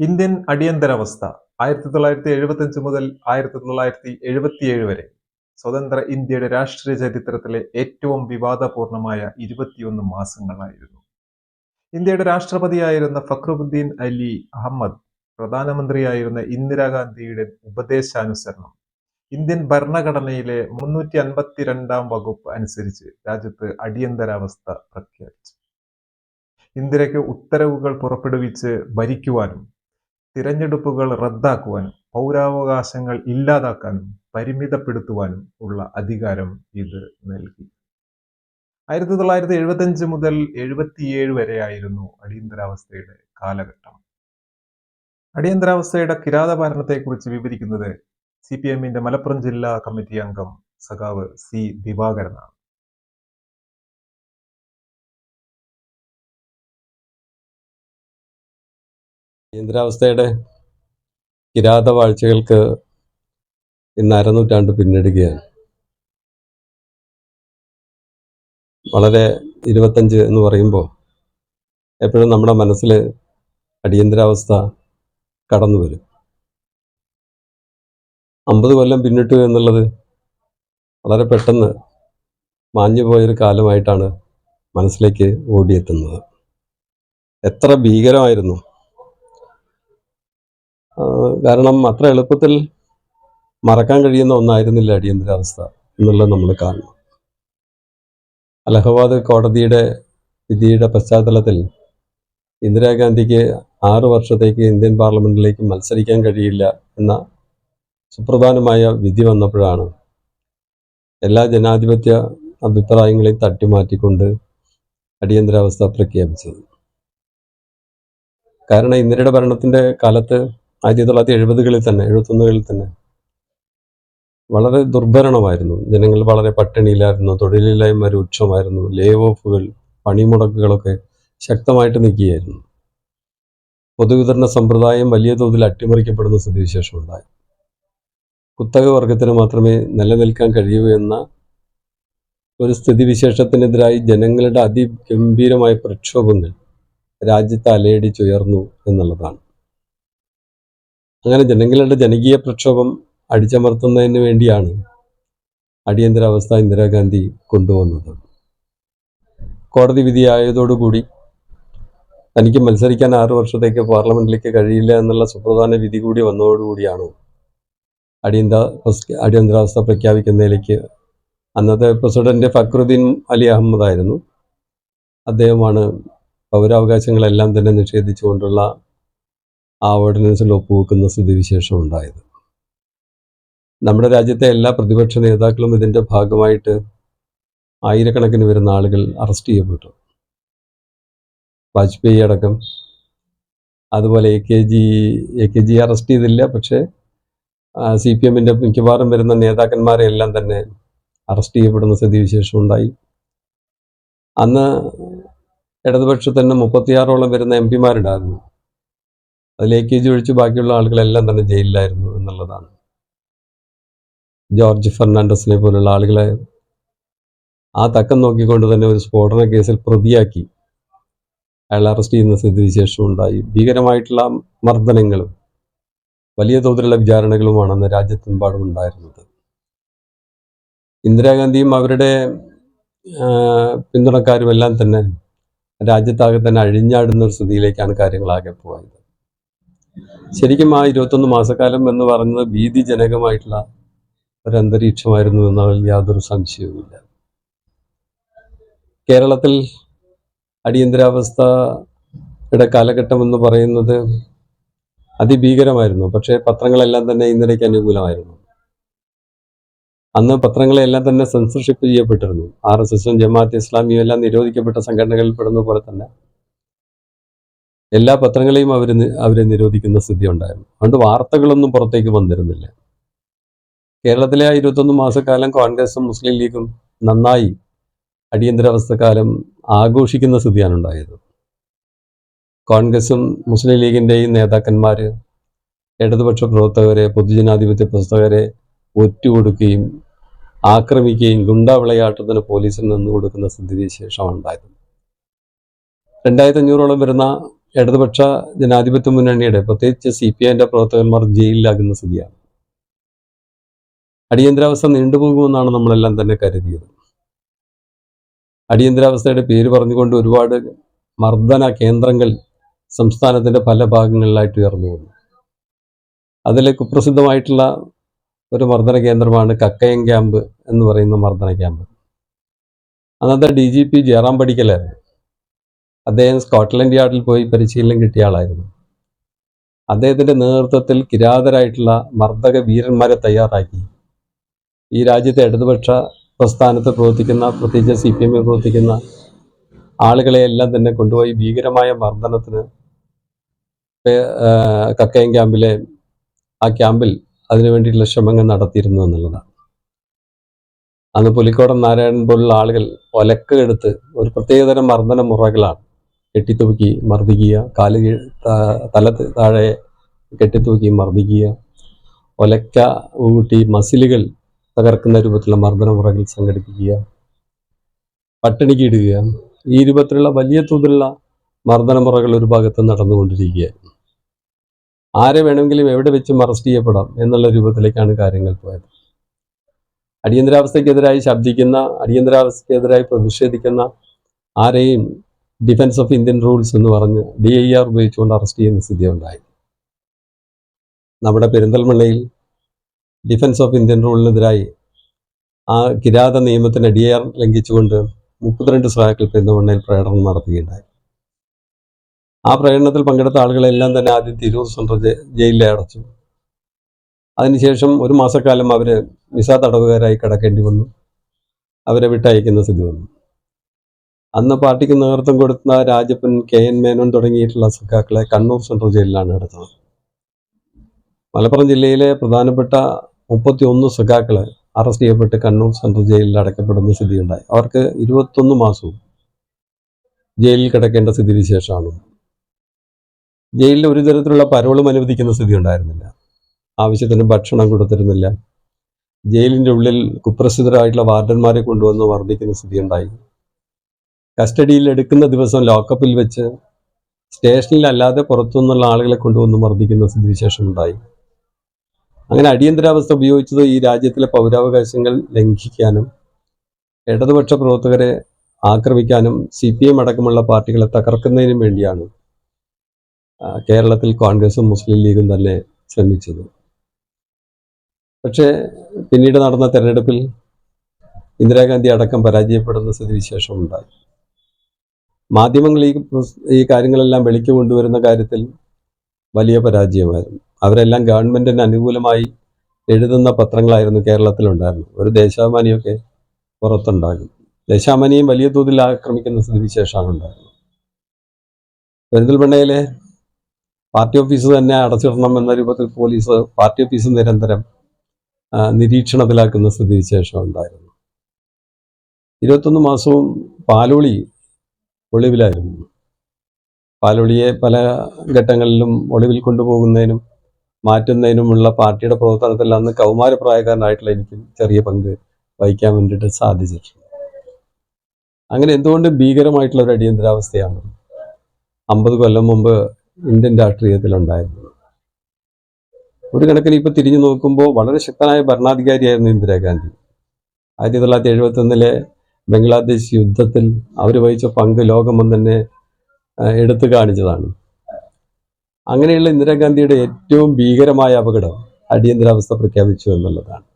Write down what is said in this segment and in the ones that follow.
Indian അടിയന്തരാവസ്ഥ 1975 മുതൽ 1977 വരെ സ്വതന്ത്ര ഇന്ത്യയുടെ രാഷ്ട്രീയ ചരിത്രത്തിലെ ഏറ്റവും വിവാദപൂർണമായ 21 മാസങ്ങളായിരുന്നു. ഇന്ത്യയുടെ രാഷ്ട്രപതിയായിരുന്ന ഫക്രുദ്ദീൻ അലി അഹമ്മദ്, പ്രധാനമന്ത്രിയായിരുന്ന ഇന്ദിരാഗാന്ധിയുടെ ഉപദേശാനുസരണം ഇന്ത്യൻ ഭരണഘടനയിലെ 352 വകുപ്പ് അനുസരിച്ച് രാജ്യത്ത് അടിയന്തരാവസ്ഥ പ്രഖ്യാപിച്ചു. ഇന്ദിരയ്ക്ക് ഉത്തരവുകൾ പുറപ്പെടുവിച്ച് ഭരിക്കുവാനും തിരഞ്ഞെടുപ്പുകൾ റദ്ദാക്കുവാനും പൗരാവകാശങ്ങൾ ഇല്ലാതാക്കാനും പരിമിതപ്പെടുത്തുവാനും ഉള്ള അധികാരം ഇത് നൽകി. 1975 മുതൽ 77 വരെയായിരുന്നു അടിയന്തരാവസ്ഥയുടെ കാലഘട്ടം. അടിയന്തരാവസ്ഥയുടെ കിരാതഭരണത്തെക്കുറിച്ച് വിവരിക്കുന്നത് CPM-ന്റെ മലപ്പുറം ജില്ലാ കമ്മിറ്റി അംഗം സഖാവ് C. ദിവാകരനാണ്. അടിയന്തരാവസ്ഥയുടെ കിരാതവാഴ്ചകൾക്ക് ഇന്ന് അരനൂറ്റാണ്ട് പിന്നിടുകയാണ്. വളരെ 25 എന്ന് പറയുമ്പോൾ എപ്പോഴും നമ്മുടെ മനസ്സിൽ അടിയന്തരാവസ്ഥ കടന്നു വരും. 50 കൊല്ലം പിന്നിട്ടു എന്നുള്ളത് വളരെ പെട്ടെന്ന് മാഞ്ഞു പോയൊരു കാലമായിട്ടാണ് മനസ്സിലേക്ക് ഓടിയെത്തുന്നത്. എത്ര ഭീകരമായിരുന്നു! കാരണം അത്ര എളുപ്പത്തിൽ മറക്കാൻ കഴിയുന്ന ഒന്നായിരുന്നില്ല അടിയന്തരാവസ്ഥ എന്നുള്ളത് നമ്മൾ കാണണം. അലഹബാദ് കോടതിയുടെ വിധിയുടെ പശ്ചാത്തലത്തിൽ ഇന്ദിരാഗാന്ധിക്ക് 6 വർഷത്തേക്ക് ഇന്ത്യൻ പാർലമെന്റിലേക്ക് മത്സരിക്കാൻ കഴിയില്ല എന്ന സുപ്രധാനമായ വിധി വന്നപ്പോഴാണ് എല്ലാ ജനാധിപത്യ അഭിപ്രായങ്ങളെയും തട്ടിമാറ്റിക്കൊണ്ട് അടിയന്തരാവസ്ഥ പ്രഖ്യാപിച്ചത്. കാരണം ഇന്ദിരയുടെ ഭരണത്തിൻ്റെ കാലത്ത് 1970-കളിൽ തന്നെ 71-കളിൽ തന്നെ വളരെ ദുർഭരണമായിരുന്നു. ജനങ്ങൾ വളരെ പട്ടിണിയിലായിരുന്നു, തൊഴിലില്ലായ്മ രൂക്ഷമായിരുന്നു, ലേ ഓഫുകൾ, പണിമുടക്കുകളൊക്കെ ശക്തമായിട്ട് നിൽക്കുകയായിരുന്നു. പൊതുവിതരണ സമ്പ്രദായം വലിയ തോതിൽ അട്ടിമറിക്കപ്പെടുന്ന സ്ഥിതിവിശേഷമുണ്ടായി. കുത്തക വർഗത്തിന് മാത്രമേ നിലനിൽക്കാൻ കഴിയൂ എന്ന ഒരു സ്ഥിതിവിശേഷത്തിനെതിരായി ജനങ്ങളുടെ അതിഗംഭീരമായ പ്രക്ഷോഭങ്ങൾ രാജ്യത്ത് അലയടിച്ചുയർന്നു എന്നുള്ളതാണ്. അങ്ങനെ ജനങ്ങളുടെ ജനകീയ പ്രക്ഷോഭം അടിച്ചമർത്തുന്നതിന് വേണ്ടിയാണ് അടിയന്തരാവസ്ഥ ഇന്ദിരാഗാന്ധി കൊണ്ടുവന്നത്. കോടതി വിധിയായതോടുകൂടി തനിക്ക് മത്സരിക്കാൻ 6 വർഷത്തേക്ക് പാർലമെന്റിലേക്ക് കഴിയില്ല എന്നുള്ള സുപ്രധാന വിധി കൂടി വന്നതോടുകൂടിയാണ് അടിയന്തരാവസ്ഥ പ്രഖ്യാപിക്കുന്നതിലേക്ക് അന്നത്തെ പ്രസിഡന്റ് ഫക്രുദ്ദീൻ അലി അഹമ്മദ് ആയിരുന്നു. അദ്ദേഹമാണ് പൗരാവകാശങ്ങളെല്ലാം തന്നെ നിഷേധിച്ചുകൊണ്ടുള്ള ആ ഓർഡിനൻസിൽ ഒപ്പുവെക്കുന്ന സ്ഥിതിവിശേഷം ഉണ്ടായത്. നമ്മുടെ രാജ്യത്തെ എല്ലാ പ്രതിപക്ഷ നേതാക്കളും ഇതിൻ്റെ ഭാഗമായിട്ട് ആയിരക്കണക്കിന് വരുന്ന ആളുകൾ അറസ്റ്റ് ചെയ്യപ്പെട്ടു. വാജ്പേയി അടക്കം, അതുപോലെ AKG അറസ്റ്റ് ചെയ്തില്ല, പക്ഷേ CPM-ന്റെ മിക്കവാറും വരുന്ന നേതാക്കന്മാരെ എല്ലാം തന്നെ അറസ്റ്റ് ചെയ്യപ്പെടുന്ന സ്ഥിതിവിശേഷം ഉണ്ടായി. അന്ന് ഇടതുപക്ഷത്തിൽ തന്നെ 36ഓളം വരുന്ന MP-മാരുണ്ടായിരുന്നു. അതിൽ AKG ഒഴിച്ച് ബാക്കിയുള്ള ആളുകളെല്ലാം തന്നെ ജയിലിലായിരുന്നു എന്നുള്ളതാണ്. ജോർജ് ഫെർണാണ്ടസിനെ പോലുള്ള ആളുകളെ ആ തക്കം നോക്കിക്കൊണ്ട് തന്നെ ഒരു സ്ഫോടന കേസിൽ പ്രതിയാക്കി അയാൾ അറസ്റ്റ് ചെയ്യുന്ന സ്ഥിതിവിശേഷം ഉണ്ടായി. ഭീകരമായിട്ടുള്ള മർദ്ദനങ്ങളും വലിയ തോതിലുള്ള വിചാരണകളുമാണ് അന്ന് രാജ്യത്തെമ്പാടും ഉണ്ടായിരുന്നത്. ഇന്ദിരാഗാന്ധിയും അവരുടെ പിന്തുണക്കാരും എല്ലാം തന്നെ രാജ്യത്താകെ തന്നെ അഴിഞ്ഞാടുന്ന ഒരു സ്ഥിതിയിലേക്കാണ് കാര്യങ്ങളാകെ പോയത്. ശരിക്കും ആ 21 മാസക്കാലം എന്ന് പറയുന്നത് ഭീതിജനകമായിട്ടുള്ള ഒരു അന്തരീക്ഷമായിരുന്നു എന്നതിൽ യാതൊരു സംശയവുമില്ല. കേരളത്തിൽ അടിയന്തരാവസ്ഥയുടെ കാലഘട്ടം എന്ന് പറയുന്നത് അതിഭീകരമായിരുന്നു. പക്ഷേ പത്രങ്ങളെല്ലാം തന്നെ ഇന്ദിരയ്ക്ക് അനുകൂലമായിരുന്നു. അന്ന് പത്രങ്ങളെല്ലാം തന്നെ സെൻസർഷിപ്പ് ചെയ്യപ്പെട്ടിരുന്നു. RSS-ഉം ജമാഅത്ത് ഇസ്ലാമിയും എല്ലാം നിരോധിക്കപ്പെട്ട സംഘടനകളിൽ പെടുന്ന പോലെ തന്നെ എല്ലാ പത്രങ്ങളെയും അവരെ നിരോധിക്കുന്ന സ്ഥിതി ഉണ്ടായിരുന്നു. അതുകൊണ്ട് വാർത്തകളൊന്നും പുറത്തേക്ക് വന്നിരുന്നില്ല. കേരളത്തിലെ 21 മാസക്കാലം കോൺഗ്രസും മുസ്ലിം ലീഗും നന്നായി അടിയന്തരാവസ്ഥ കാലം ആഘോഷിക്കുന്ന സ്ഥിതിയാണ് ഉണ്ടായത്. കോൺഗ്രസും മുസ്ലിം ലീഗിൻ്റെയും നേതാക്കന്മാർ ഇടതുപക്ഷ പ്രവർത്തകരെ, പൊതുജനാധിപത്യ പ്രവർത്തകരെ ഒറ്റുകൊടുക്കുകയും ആക്രമിക്കുകയും ഗുണ്ടാ വിളയാട്ടത്തിന് പോലീസിന് നിന്ന് കൊടുക്കുന്ന സ്ഥിതിവിശേഷമാണ് ഉണ്ടായത്. 2500ഓളം വരുന്ന ഇടതുപക്ഷ ജനാധിപത്യ മുന്നണിയുടെ, പ്രത്യേകിച്ച് CPIന്റെ പ്രവർത്തകന്മാർ ജയിലിലാകുന്ന സ്ഥിതിയാണ്. അടിയന്തരാവസ്ഥ നീണ്ടുപോകുമെന്നാണ് നമ്മളെല്ലാം തന്നെ കരുതിയത്. അടിയന്തരാവസ്ഥയുടെ പേര് പറഞ്ഞുകൊണ്ട് ഒരുപാട് മർദ്ദന കേന്ദ്രങ്ങൾ സംസ്ഥാനത്തിൻ്റെ പല ഭാഗങ്ങളിലായിട്ട് ഉയർന്നു വന്നു. അതിൽ കുപ്രസിദ്ധമായിട്ടുള്ള ഒരു മർദ്ദന കേന്ദ്രമാണ് കക്കയം ക്യാമ്പ് എന്ന് പറയുന്ന മർദ്ദന ക്യാമ്പ്. അന്നത്തെ DGP ജയറാം പടിക്കലായിരുന്നു. അദ്ദേഹം സ്കോട്ട്ലൻഡ് യാർഡിൽ പോയി പരിശീലനം കിട്ടിയ ആളായിരുന്നു. അദ്ദേഹത്തിൻ്റെ നേതൃത്വത്തിൽ കിരാതരായിട്ടുള്ള മർദ്ദക വീരന്മാരെ തയ്യാറാക്കി ഈ രാജ്യത്തെ ഇടതുപക്ഷ പ്രസ്ഥാനത്ത് പ്രവർത്തിക്കുന്ന, പ്രത്യേകിച്ച് CPM പ്രവർത്തിക്കുന്ന ആളുകളെയെല്ലാം തന്നെ കൊണ്ടുപോയി ഭീകരമായ മർദ്ദനത്തിന് കക്കയം ക്യാമ്പിലെ ആ ക്യാമ്പിൽ അതിനു വേണ്ടിയിട്ടുള്ള ശ്രമങ്ങൾ നടത്തിയിരുന്നു എന്നുള്ളതാണ്. അന്ന് പുലിക്കോടൻ നാരായണൻ പോലുള്ള ആളുകൾ ഒലക്കെടുത്ത് ഒരു പ്രത്യേകതരം മർദ്ദന മുറകളാണ്. കെട്ടിത്തൂക്കി മർദ്ദിക്കുക, തല താഴെ കെട്ടിത്തൂക്കി മർദ്ദിക്കുക, ഒലക്ക ഊട്ടി മസിലുകൾ തകർക്കുന്ന രൂപത്തിലുള്ള മർദ്ദന മുറകൾ സംഘടിപ്പിക്കുക, പട്ടിണിക്ക് ഇടുക, ഈ രൂപത്തിലുള്ള വലിയ തോതിലുള്ള മർദ്ദന മുറകൾ ഒരു ഭാഗത്ത് നടന്നുകൊണ്ടിരിക്കുകയായിരുന്നു. ആരെ വേണമെങ്കിലും എവിടെ വെച്ചും അറസ്റ്റ് ചെയ്യപ്പെടാം എന്നുള്ള രൂപത്തിലേക്കാണ് കാര്യങ്ങൾ പോയത്. അടിയന്തരാവസ്ഥയ്ക്കെതിരായി ശബ്ദിക്കുന്ന, അടിയന്തരാവസ്ഥയ്ക്കെതിരായി പ്രതിഷേധിക്കുന്ന ആരെയും ഡിഫൻസ് ഓഫ് ഇന്ത്യൻ റൂൾസ് എന്ന് പറഞ്ഞ് DIR ഉപയോഗിച്ചുകൊണ്ട് അറസ്റ്റ് ചെയ്യുന്ന സ്ഥിതി ഉണ്ടായി. നമ്മുടെ പെരിന്തൽമണ്ണയിൽ ഡിഫൻസ് ഓഫ് ഇന്ത്യൻ റൂളിനെതിരായി ആ കിരാത നിയമത്തിന് DIR ലംഘിച്ചുകൊണ്ട് 32 സഹാക്കൾ പെരിന്തൽമണ്ണയിൽ പ്രകടനം നടത്തുകയുണ്ടായി. ആ പ്രകടനത്തിൽ പങ്കെടുത്ത ആളുകളെല്ലാം തന്നെ ആദ്യം തിരൂർ സെൻട്രൽ ജയിലിൽ അടച്ചു. അതിനുശേഷം ഒരു മാസക്കാലം അവർ വിസ തടവുകാരായി കിടക്കേണ്ടി വന്നു. അവരെ വിട്ടയക്കുന്ന സ്ഥിതി വന്നു. അന്ന് പാർട്ടിക്ക് നേതൃത്വം കൊടുത്ത രാജപ്പൻ, KN മേനോൻ തുടങ്ങിയിട്ടുള്ള സഖാക്കളെ കണ്ണൂർ സെൻട്രൽ ജയിലിലാണ് അടച്ചത്. മലപ്പുറം ജില്ലയിലെ പ്രധാനപ്പെട്ട 31 സഖാക്കളെ അറസ്റ്റ് ചെയ്യപ്പെട്ട് കണ്ണൂർ സെൻട്രൽ ജയിലിൽ അടക്കപ്പെടുന്ന സ്ഥിതിയുണ്ടായി. അവർക്ക് 21 മാസവും ജയിലിൽ കിടക്കേണ്ട സ്ഥിതിവിശേഷമാണ്. ജയിലിൽ ഒരു തരത്തിലുള്ള പരോളും അനുവദിക്കുന്ന സ്ഥിതി ഉണ്ടായിരുന്നില്ല. ആവശ്യത്തിന് ഭക്ഷണം കൊടുത്തിരുന്നില്ല. ജയിലിൻ്റെ ഉള്ളിൽ കുപ്രസിദ്ധരായിട്ടുള്ള വാർഡന്മാരെ കൊണ്ടുവന്ന് വർദ്ധിക്കുന്ന സ്ഥിതിയുണ്ടായി. കസ്റ്റഡിയിൽ എടുക്കുന്ന ദിവസം ലോക്കപ്പിൽ വെച്ച് സ്റ്റേഷനിലല്ലാതെ പുറത്തുനിന്നുള്ള ആളുകളെ കൊണ്ടുവന്ന് മർദ്ദിക്കുന്ന സ്ഥിതിവിശേഷം ഉണ്ടായി. അങ്ങനെ അടിയന്തരാവസ്ഥ ഉപയോഗിച്ചത് ഈ രാജ്യത്തിലെ പൗരാവകാശങ്ങൾ ലംഘിക്കാനും ഇടതുപക്ഷ പ്രവർത്തകരെ ആക്രമിക്കാനും CPM അടക്കമുള്ള പാർട്ടികളെ തകർക്കുന്നതിനും വേണ്ടിയാണ് കേരളത്തിൽ കോൺഗ്രസും മുസ്ലിം ലീഗും തന്നെ ശ്രമിച്ചത്. പക്ഷേ പിന്നീട് നടന്ന തെരഞ്ഞെടുപ്പിൽ ഇന്ദിരാഗാന്ധി അടക്കം പരാജയപ്പെടുന്ന സ്ഥിതിവിശേഷം ഉണ്ടായി. മാധ്യമങ്ങൾ ഈ കാര്യങ്ങളെല്ലാം വെളിക്ക് കൊണ്ടുവരുന്ന കാര്യത്തിൽ വലിയ പരാജയമായിരുന്നു. അവരെല്ലാം ഗവൺമെൻറ്റിന് അനുകൂലമായി എഴുതുന്ന പത്രങ്ങളായിരുന്നു കേരളത്തിലുണ്ടായിരുന്നു. ഒരു ദേശാഭിമാനിയൊക്കെ പുറത്തുണ്ടാകും. ദേശാഭിമാനിയും വലിയ തോതിൽ ആക്രമിക്കുന്ന സ്ഥിതിവിശേഷമാണ് ഉണ്ടായിരുന്നത്. പെരിന്തൽമണ്ണയിലെ പാർട്ടി ഓഫീസ് തന്നെ അടച്ചിടണം എന്ന രൂപത്തിൽ പോലീസ് പാർട്ടി ഓഫീസ് നിരന്തരം നിരീക്ഷണത്തിലാക്കുന്ന സ്ഥിതിവിശേഷം ഉണ്ടായിരുന്നു. 21 മാസവും പാലോളി ഒളിവിലായിരുന്നു. പാലോളിയെ പല ഘട്ടങ്ങളിലും ഒളിവിൽ കൊണ്ടുപോകുന്നതിനും മാറ്റുന്നതിനുമുള്ള പാർട്ടിയുടെ പ്രവർത്തനത്തിൽ അന്ന് കൗമാരപ്രായക്കാരനായിട്ടുള്ള എനിക്ക് ചെറിയ പങ്ക് വഹിക്കാൻ വേണ്ടിയിട്ട് സാധിച്ചിട്ടുണ്ട്. അങ്ങനെ എന്തുകൊണ്ട് ഭീകരമായിട്ടുള്ള ഒരു അടിയന്തരാവസ്ഥയാണ് 50 കൊല്ലം മുമ്പ് ഇന്ത്യൻ രാഷ്ട്രീയത്തിലുണ്ടായിരുന്നത്. ഒരു കണക്കിന് ഇപ്പോൾ തിരിഞ്ഞു നോക്കുമ്പോൾ വളരെ ശക്തനായ ഭരണാധികാരിയായിരുന്നു ഇന്ദിരാഗാന്ധി. 1971 ബംഗ്ലാദേശ് യുദ്ധത്തിൽ അവർ വഹിച്ച പങ്ക് ലോകം തന്നെ എടുത്തു കാണിച്ചതാണ്. അങ്ങനെയുള്ള ഇന്ദിരാഗാന്ധിയുടെ ഏറ്റവും ഭീകരമായ അപകടം അടിയന്തരാവസ്ഥ പ്രഖ്യാപിച്ചു എന്നുള്ളതാണ്.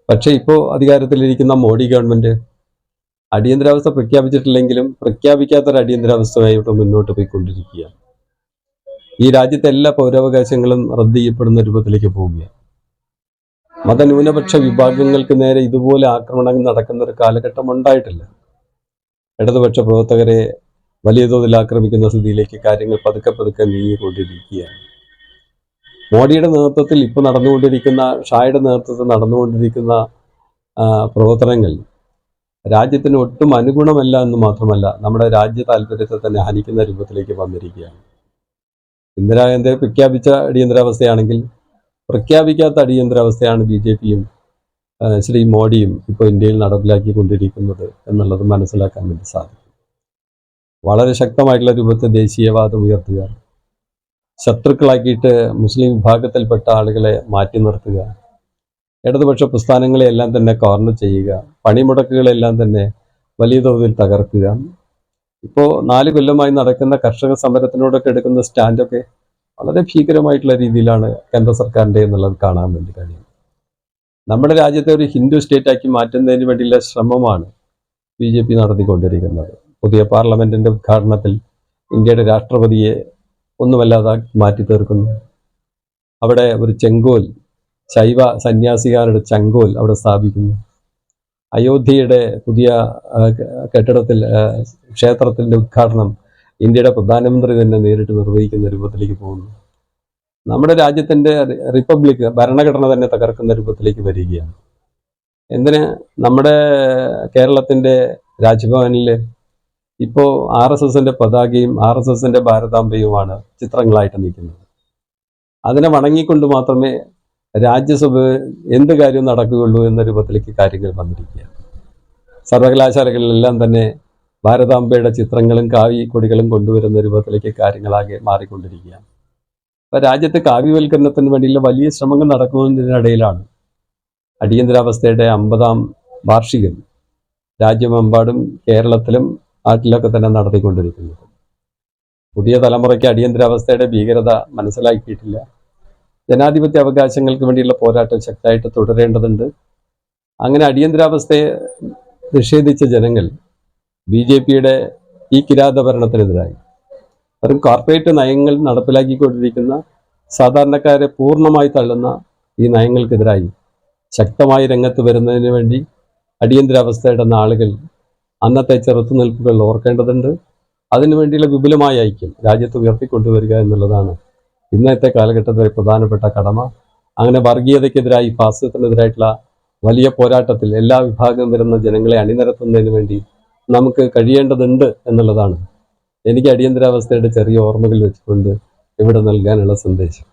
പക്ഷേ ഇപ്പോൾ അധികാരത്തിലിരിക്കുന്ന മോഡി ഗവൺമെൻറ് അടിയന്തരാവസ്ഥ പ്രഖ്യാപിച്ചിട്ടില്ലെങ്കിലും പ്രഖ്യാപിക്കാത്തൊരു അടിയന്തരാവസ്ഥയായിട്ട് മുന്നോട്ട് പോയിക്കൊണ്ടിരിക്കുകയാണ്. ഈ രാജ്യത്തെ എല്ലാ പൗരാവകാശങ്ങളും റദ്ദ് ചെയ്യപ്പെടുന്ന രൂപത്തിലേക്ക് പോവുകയാണ്. മതന്യൂനപക്ഷ വിഭാഗങ്ങൾക്ക് നേരെ ഇതുപോലെ ആക്രമണങ്ങൾ നടക്കുന്ന ഒരു കാലഘട്ടം ഉണ്ടായിട്ടില്ല. ഇടതുപക്ഷ പ്രവർത്തകരെ വലിയ തോതിൽ ആക്രമിക്കുന്ന സ്ഥിതിയിലേക്ക് കാര്യങ്ങൾ പതുക്കെ നീങ്ങിക്കൊണ്ടിരിക്കുകയാണ്. മോഡിയുടെ നേതൃത്വത്തിൽ ഇപ്പോൾ നടന്നുകൊണ്ടിരിക്കുന്ന, ഷായുടെ നേതൃത്വത്തിൽ നടന്നുകൊണ്ടിരിക്കുന്ന പ്രവർത്തനങ്ങൾ രാജ്യത്തിന് ഒട്ടും അനുഗുണമല്ല എന്ന് മാത്രമല്ല നമ്മുടെ രാജ്യ താല്പര്യത്തെ തന്നെ ഹനിക്കുന്ന രൂപത്തിലേക്ക് വന്നിരിക്കുകയാണ്. ഇന്ദിരാഗാന്ധി പ്രഖ്യാപിച്ച അടിയന്തരാവസ്ഥയാണെങ്കിൽ പ്രഖ്യാപിക്കാത്ത അടിയന്തരാവസ്ഥയാണ് BJPയും ശ്രീ മോഡിയും ഇപ്പോൾ ഇന്ത്യയിൽ നടപ്പിലാക്കിക്കൊണ്ടിരിക്കുന്നത് എന്നുള്ളത് മനസ്സിലാക്കാൻ വേണ്ടി സാധിക്കും. വളരെ ശക്തമായിട്ടുള്ള രൂപത്തിൽ ദേശീയവാദം ഉയർത്തുക, ശത്രുക്കളാക്കിയിട്ട് മുസ്ലിം വിഭാഗത്തിൽപ്പെട്ട ആളുകളെ മാറ്റി നിർത്തുക, ഇടതുപക്ഷ പ്രസ്ഥാനങ്ങളെയെല്ലാം തന്നെ കോർണർ ചെയ്യുക, പണിമുടക്കുകളെല്ലാം തന്നെ വലിയ തോതിൽ തകർക്കുക. ഇപ്പോൾ 4 കൊല്ലമായി നടക്കുന്ന കർഷക സമരത്തിനോടൊക്കെ എടുക്കുന്ന സ്റ്റാൻഡൊക്കെ വളരെ ഭീകരമായിട്ടുള്ള രീതിയിലാണ് കേന്ദ്ര സർക്കാരിൻ്റെ എന്നുള്ളത് കാണാൻ വേണ്ടി കഴിയും. നമ്മുടെ രാജ്യത്തെ ഒരു ഹിന്ദു സ്റ്റേറ്റാക്കി മാറ്റുന്നതിന് വേണ്ടിയുള്ള ശ്രമമാണ് BJP നടത്തിക്കൊണ്ടിരിക്കുന്നത്. പുതിയ പാർലമെന്റിന്റെ ഉദ്ഘാടനത്തിൽ ഇന്ത്യയുടെ രാഷ്ട്രപതിയെ ഒന്നുമല്ലാതാക്കി മാറ്റി തീർക്കുന്നു. അവിടെ ഒരു ചെങ്കോൽ, ശൈവ സന്യാസികാരുടെ ചെങ്കോൽ അവിടെ സ്ഥാപിക്കുന്നു. അയോധ്യയുടെ പുതിയ കെട്ടിടത്തിൽ ക്ഷേത്രത്തിൻ്റെ ഉദ്ഘാടനം ഇന്ത്യയുടെ പ്രധാനമന്ത്രി തന്നെ നേരിട്ട് നിർവഹിക്കുന്ന രൂപത്തിലേക്ക് പോകുന്നു. നമ്മുടെ രാജ്യത്തിൻ്റെ റിപ്പബ്ലിക് ഭരണഘടന തന്നെ തകർക്കുന്ന രൂപത്തിലേക്ക് വരികയാണ്. എന്തിന് നമ്മുടെ കേരളത്തിൻ്റെ രാജ്ഭവനിൽ ഇപ്പോൾ RSSന്റെ പതാകയും RSSന്റെ ഭാരതാംബയുമാണ് ചിത്രങ്ങളായിട്ട് നിൽക്കുന്നത്. അതിനെ വണങ്ങിക്കൊണ്ട് മാത്രമേ രാജ്യസഭ എന്ത് കാര്യവും നടക്കുകയുള്ളൂ എന്ന രൂപത്തിലേക്ക് കാര്യങ്ങൾ വന്നിരിക്കുകയാണ്. സർവകലാശാലകളിലെല്ലാം തന്നെ ഭാരതാംബയുടെ ചിത്രങ്ങളും കാവ്യ കൊടികളും കൊണ്ടുവരുന്ന രൂപത്തിലേക്ക് കാര്യങ്ങളാകെ മാറിക്കൊണ്ടിരിക്കുകയാണ്. അപ്പോൾ രാജ്യത്തെ കാവ്യവൽക്കരണത്തിന് വേണ്ടിയുള്ള വലിയ ശ്രമങ്ങൾ നടക്കുന്നതിനിടയിലാണ് അടിയന്തരാവസ്ഥയുടെ 50ാം വാർഷികം രാജ്യമെമ്പാടും കേരളത്തിലും നാട്ടിലൊക്കെ തന്നെ നടത്തിക്കൊണ്ടിരിക്കുന്നത്. പുതിയ തലമുറയ്ക്ക് അടിയന്തരാവസ്ഥയുടെ ഭീകരത മനസ്സിലാക്കിയിട്ടില്ല. ജനാധിപത്യ അവകാശങ്ങൾക്ക് വേണ്ടിയുള്ള പോരാട്ടം ശക്തമായിട്ട് തുടരേണ്ടതുണ്ട്. അങ്ങനെ അടിയന്തരാവസ്ഥയെ നിഷേധിച്ച ജനങ്ങൾ BJPയുടെ ഈ കിരാത ഭരണത്തിനെതിരായി, വെറും കോർപ്പറേറ്റ് നയങ്ങൾ നടപ്പിലാക്കിക്കൊണ്ടിരിക്കുന്ന സാധാരണക്കാരെ പൂർണ്ണമായി തള്ളുന്ന ഈ നയങ്ങൾക്കെതിരായി ശക്തമായി രംഗത്ത് വരുന്നതിന് വേണ്ടി അടിയന്തരാവസ്ഥയുടെ നാളുകൾ, അന്നത്തെ ചെറുത്തുനിൽപ്പുകൾ ഓർക്കേണ്ടതുണ്ട്. അതിനുവേണ്ടിയുള്ള വിപുലമായ ഐക്യം രാജ്യത്ത് ഉയർത്തിക്കൊണ്ടുവരിക എന്നുള്ളതാണ് ഇന്നത്തെ കാലഘട്ടത്തിലെ പ്രധാനപ്പെട്ട കടമ. അങ്ങനെ വർഗീയതയ്ക്കെതിരായി, ഫാസിസത്തിനെതിരായിട്ടുള്ള വലിയ പോരാട്ടത്തിൽ എല്ലാ വിഭാഗം വരുന്ന ജനങ്ങളെ അണിനിരത്തുന്നതിന് വേണ്ടി നമുക്ക് കഴിയേണ്ടതുണ്ട് എന്നുള്ളതാണ് എനിക്ക് അടിയന്തരാവസ്ഥയുടെ ചെറിയ ഓർമ്മകൾ വെച്ചുകൊണ്ട് ഇവിടെ നൽകാനുള്ള സന്ദേശം.